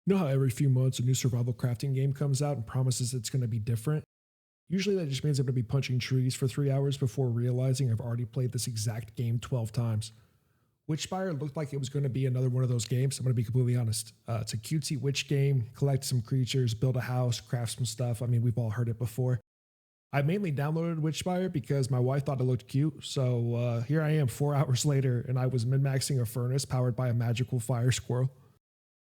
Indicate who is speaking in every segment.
Speaker 1: You know how every few months a new survival crafting game comes out and promises it's going to be different? Usually that just means I'm going to be punching trees for 3 hours before realizing I've already played this exact game 12 times. Witchspire looked like it was going to be another one of those games. I'm going to be completely honest. It's a cutesy witch game, collect some creatures, build a house, craft some stuff. I mean, we've all heard it before. I mainly downloaded Witchspire because my wife thought it looked cute. So here I am 4 hours later, and I was min maxing a furnace powered by a magical fire squirrel.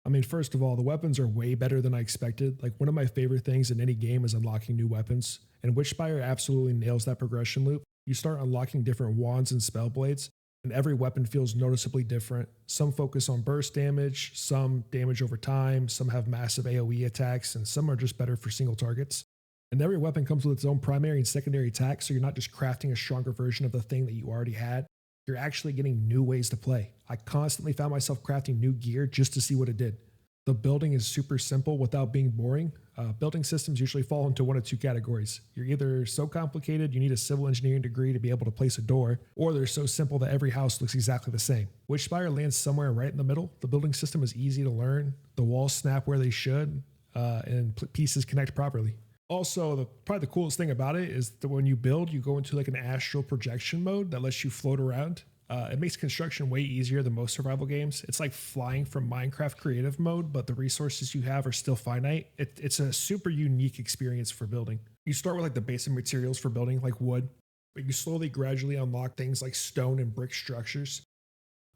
Speaker 1: I mean, first of all, the weapons are way better than I expected. Like, one of my favorite things in any game is unlocking new weapons, and Witchspire absolutely nails that progression loop. You start unlocking different wands and spell blades, and every weapon feels noticeably different. Some focus on burst damage, some damage over time, some have massive AoE attacks, and some are just better for single targets. And every weapon comes with its own primary and secondary attack, so you're not just crafting a stronger version of the thing that you already had. You're actually getting new ways to play. I constantly found myself crafting new gear just to see what it did. The building is super simple without being boring. Building systems usually fall into one of two categories. You're either so complicated you need a civil engineering degree to be able to place a door, or they're so simple that every house looks exactly the same. Witchspire lands somewhere right in the middle. The building system is easy to learn, the walls snap where they should, and pieces connect properly. Also, probably the coolest thing about it is that when you build, you go into like an astral projection mode that lets you float around. It makes construction way easier than most survival games. It's like flying from Minecraft creative mode, but the resources you have are still finite. It's a super unique experience for building. You start with like the basic materials for building, like wood, but you slowly, gradually unlock things like stone and brick structures.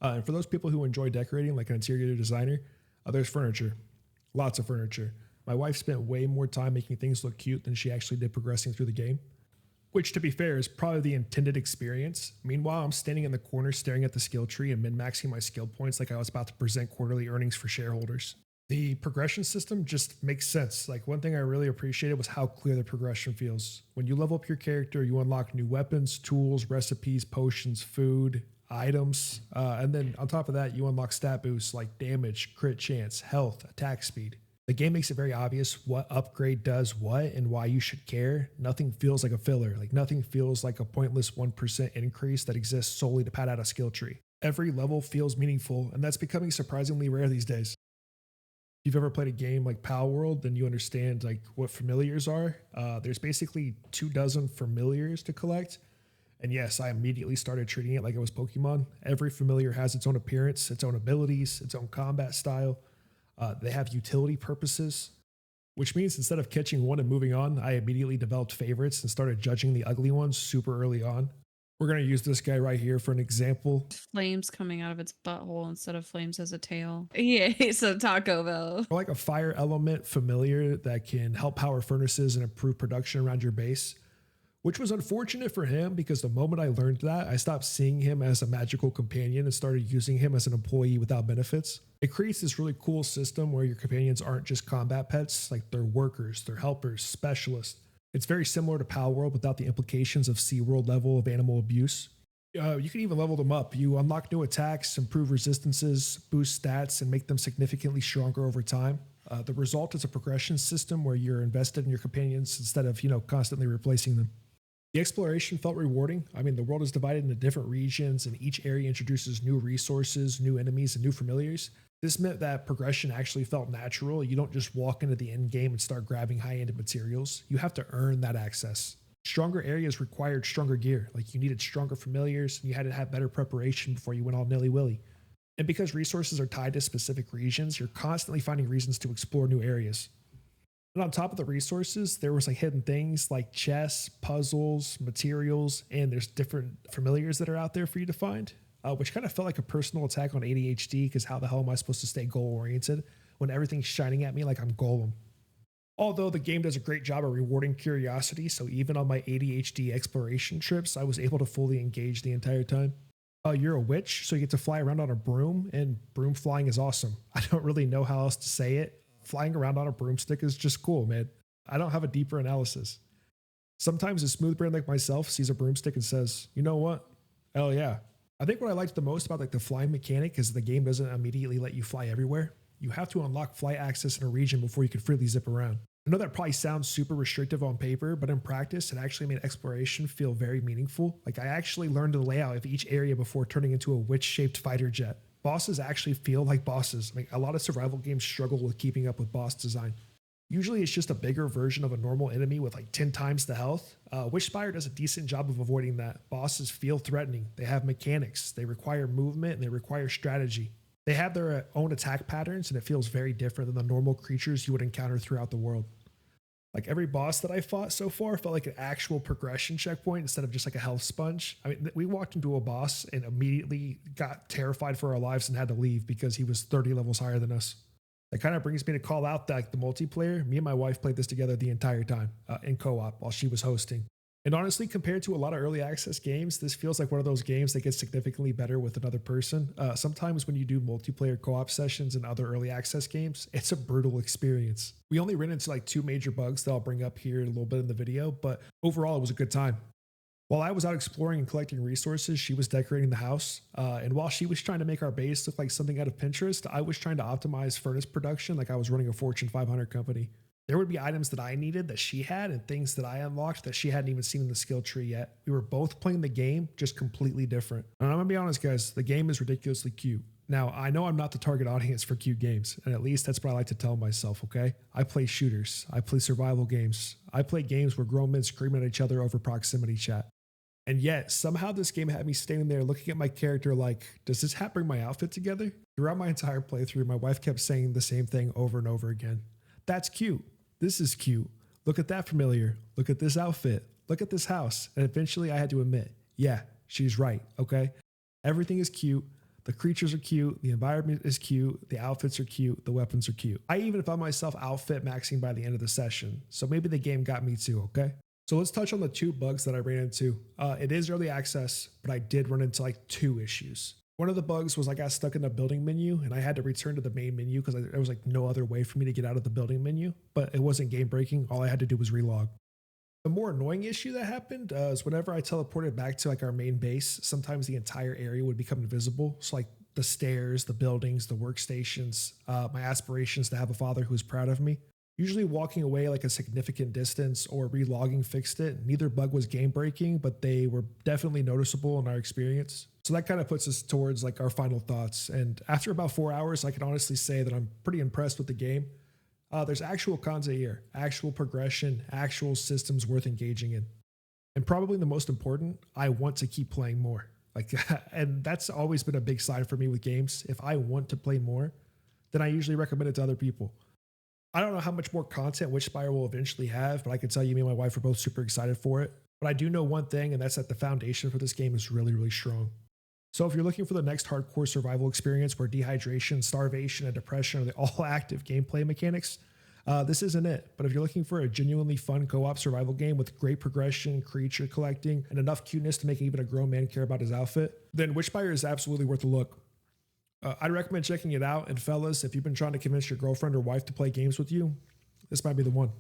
Speaker 1: And for those people who enjoy decorating, like an interior designer, there's furniture, lots of furniture. My wife spent way more time making things look cute than she actually did progressing through the game, which, to be fair, is probably the intended experience. Meanwhile, I'm standing in the corner staring at the skill tree and min-maxing my skill points like I was about to present quarterly earnings for shareholders. The progression system just makes sense. Like, one thing I really appreciated was how clear the progression feels. When you level up your character, you unlock new weapons, tools, recipes, potions, food, items, and then on top of that, you unlock stat boosts like damage, crit chance, health, attack speed. The game makes it very obvious what upgrade does what and why you should care. Nothing feels like a filler. Like, nothing feels like a pointless 1% increase that exists solely to pad out a skill tree. Every level feels meaningful, and that's becoming surprisingly rare these days. If you've ever played a game like Pal World, then you understand like what familiars are. There's basically 24 familiars to collect. And yes, I immediately started treating it like it was Pokemon. Every familiar has its own appearance, its own abilities, its own combat style. They have utility purposes, which means instead of catching one and moving on, I immediately developed favorites and started judging the ugly ones super early on. We're going to use this guy right here for an example.
Speaker 2: Flames coming out of its butthole instead of flames as a tail. Yeah, it's a Taco Bell.
Speaker 1: Or like a fire element familiar that can help power furnaces and improve production around your base, which was unfortunate for him because the moment I learned that, I stopped seeing him as a magical companion and started using him as an employee without benefits. It creates this really cool system where your companions aren't just combat pets, like they're workers, they're helpers, specialists. It's very similar to Pal World without the implications of SeaWorld level of animal abuse. You can even level them up. You unlock new attacks, improve resistances, boost stats, and make them significantly stronger over time. The result is a progression system where you're invested in your companions instead of, constantly replacing them. The exploration felt rewarding. I mean, the world is divided into different regions, and each area introduces new resources, new enemies, and new familiars. This meant that progression actually felt natural. You don't just walk into the end game and start grabbing high-end materials. You have to earn that access. Stronger areas required stronger gear. Like, you needed stronger familiars, and you had to have better preparation before you went all nilly-willy. And because resources are tied to specific regions, you're constantly finding reasons to explore new areas. And on top of the resources, there was like hidden things like chests, puzzles, materials, and there's different familiars that are out there for you to find, which kind of felt like a personal attack on ADHD because how the hell am I supposed to stay goal oriented when everything's shining at me like I'm Golem? Although the game does a great job of rewarding curiosity, so even on my ADHD exploration trips, I was able to fully engage the entire time. You're a witch, so you get to fly around on a broom, and broom flying is awesome. I don't really know how else to say it. Flying around on a broomstick is just cool, man. I don't have a deeper analysis. Sometimes a smooth brain like myself sees a broomstick and says, you know what? Hell yeah. I think what I liked the most about like the flying mechanic is the game doesn't immediately let you fly everywhere. You have to unlock flight access in a region before you can freely zip around. I know that probably sounds super restrictive on paper, but in practice, it actually made exploration feel very meaningful. Like, I actually learned the layout of each area before turning into a witch-shaped fighter jet. Bosses actually feel like bosses. I mean, a lot of survival games struggle with keeping up with boss design. Usually it's just a bigger version of a normal enemy with like 10 times the health. Witchspire does a decent job of avoiding that. Bosses feel threatening. They have mechanics. They require movement and they require strategy. They have their own attack patterns and it feels very different than the normal creatures you would encounter throughout the world. Like every boss that I fought so far felt like an actual progression checkpoint instead of just like a health sponge. I mean, we walked into a boss and immediately got terrified for our lives and had to leave because he was 30 levels higher than us. That kind of brings me to call out that like the multiplayer. Me and my wife played this together the entire time in co-op while she was hosting. And honestly, compared to a lot of early access games, this feels like one of those games that gets significantly better with another person. Sometimes when you do multiplayer co-op sessions in other early access games, it's a brutal experience. We only ran into like 2 major bugs that I'll bring up here in a little bit in the video, but overall it was a good time. While I was out exploring and collecting resources, she was decorating the house. And while she was trying to make our base look like something out of Pinterest, I was trying to optimize furnace production like I was running a Fortune 500 company. There would be items that I needed that she had and things that I unlocked that she hadn't even seen in the skill tree yet. We were both playing the game, just completely different. And I'm gonna be honest, guys, the game is ridiculously cute. Now, I know I'm not the target audience for cute games, and at least that's what I like to tell myself, okay? I play shooters. I play survival games. I play games where grown men scream at each other over proximity chat. And yet, somehow this game had me standing there looking at my character like, does this hat bring my outfit together? Throughout my entire playthrough, my wife kept saying the same thing over and over again. That's cute. This is cute. Look at that familiar. Look at this outfit. Look at this house. And eventually I had to admit, yeah, she's right, okay? Everything is cute. The creatures are cute. The environment is cute. The outfits are cute. The weapons are cute. I even found myself outfit maxing by the end of the session. So maybe the game got me too, okay? So let's touch on the 2 bugs that I ran into. It is early access, but I did run into like 2 issues. One of the bugs was I got stuck in the building menu and I had to return to the main menu because there was like no other way for me to get out of the building menu, but it wasn't game breaking. All I had to do was relog. The more annoying issue that happened is whenever I teleported back to like our main base, sometimes the entire area would become invisible. So like the stairs, the buildings, the workstations, my aspirations to have a father who is proud of me. Usually walking away like a significant distance or relogging fixed it. Neither bug was game breaking, but they were definitely noticeable in our experience. So that kind of puts us towards like our final thoughts. And after about 4 hours, I can honestly say that I'm pretty impressed with the game. There's actual content here, actual progression, actual systems worth engaging in. And probably the most important, I want to keep playing more. Like, and that's always been a big sign for me with games. If I want to play more, then I usually recommend it to other people. I don't know how much more content Witchspire will eventually have, but I can tell you, me and my wife are both super excited for it. But I do know one thing, and that's that the foundation for this game is really, really strong. So if you're looking for the next hardcore survival experience where dehydration, starvation, and depression are the all active gameplay mechanics, this isn't it. But if you're looking for a genuinely fun co-op survival game with great progression, creature collecting, and enough cuteness to make even a grown man care about his outfit, then Witchspire is absolutely worth a look. I'd recommend checking it out. And fellas, if you've been trying to convince your girlfriend or wife to play games with you, this might be the one.